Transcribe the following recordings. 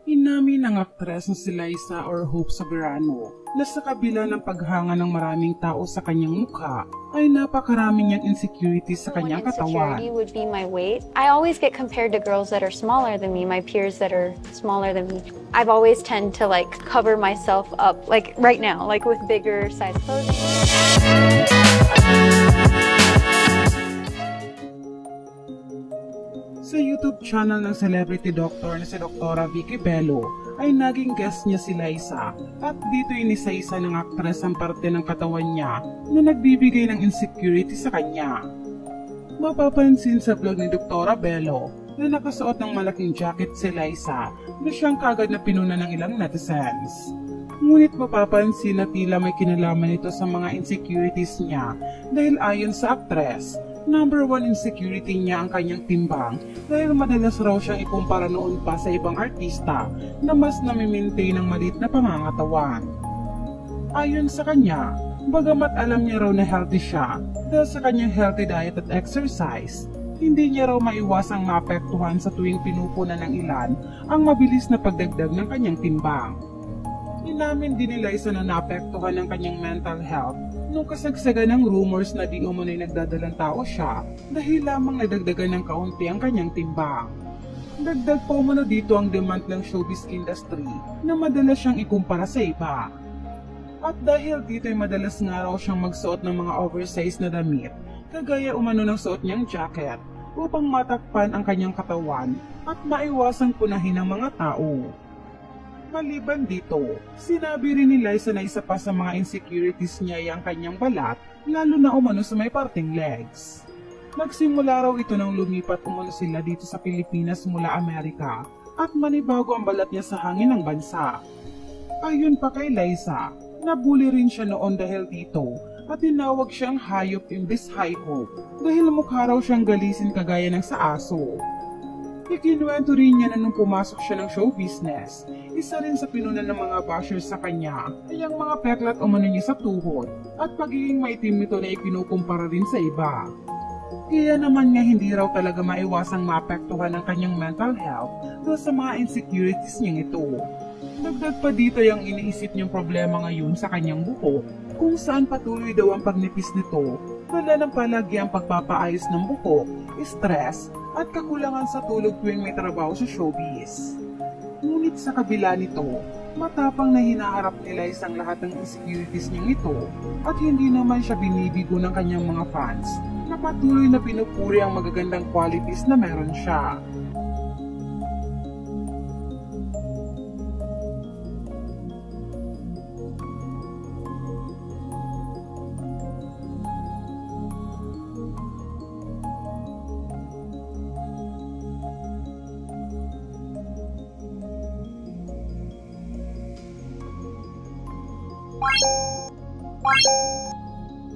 Inamin ng aktres na si Liza or Hope Soberano na sa kabila ng paghanga ng maraming tao sa kanyang mukha, ay napakarami niyang insecurities sa kanyang katawan. Insecurity would be my weight. I always get compared to girls that are smaller than me, my peers that are smaller than me. I've always tend to cover myself up, like right now, like with bigger size clothes. Sa YouTube channel ng celebrity doctor na si Dr. Vicky Bello ay naging guest niya si Liza at dito inisa-isa ng aktres ang parte ng katawan niya na nagbibigay ng insecurity sa kanya. Mapapansin sa vlog ni Dr. Bello na nakasuot ng malaking jacket si Liza na siyang kagad na pinuna ng ilang netizens. Ngunit mapapansin na tila may kinalaman ito sa mga insecurities niya dahil ayon sa aktres, number 1 insecurity niya ang kanyang timbang dahil madalas raw siyang ikumpara noon pa sa ibang artista na mas nami-maintain ng maliit na pangangatawan. Ayon sa kanya, bagamat alam niya raw na healthy siya dahil sa kanyang healthy diet at exercise, hindi niya raw maiwasang maapektuhan sa tuwing pinupunan ng ilan ang mabilis na pagdagdag ng kanyang timbang. Inamin din ni Liza na naapektuhan ng kanyang mental health nung kasagsagan ng rumors na di umano'y nagdadalang tao siya dahil lamang nadagdagan ng kaunti ang kanyang timbang. Dagdag pa umano dito ang demand ng showbiz industry na madalas siyang ikumpara sa iba. At dahil dito ay madalas nga raw siyang magsuot ng mga oversized na damit, kagaya umano ng suot niyang jacket upang matakpan ang kanyang katawan at maiwasang punahin ng mga tao. Maliban dito, sinabi rin ni Liza na isa pa sa mga insecurities niya ay ang kanyang balat, lalo na umano sa may parting legs. Nagsimula raw ito nang lumipat umano sila dito sa Pilipinas mula Amerika at manibago ang balat niya sa hangin ng bansa. Ayon pa kay Liza, nabuli rin siya noon dahil dito at tinawag siyang hayop imbes hayop dahil mukha raw siyang galisin kagaya ng sa aso. Ikinuwento rin niya na nung pumasok siya ng show business, isa rin sa pinunan ng mga bashers sa kanya ay ang mga peklat umano niya sa tuhod at pagiging maitim nito na ipinukumpara rin sa iba. Kaya naman nga hindi raw talaga maiwasang maapektuhan ng kanyang mental health dahil sa mga insecurities niyang ito. Dagdag pa dito yung iniisip niyang problema ngayon sa kanyang buhok kung saan patuloy daw ang pagnipis nito dala ng palagi ang pagpapaayos ng buhok, stress, at kakulangan sa tulog tuwing may trabaho sa showbiz. Ngunit sa kabila nito, matapang na hinaharap nila isang lahat ng insecurities niyang ito at hindi naman siya binibigo ng kanyang mga fans na patuloy na pinupuri ang magagandang qualities na meron siya.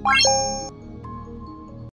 Bye.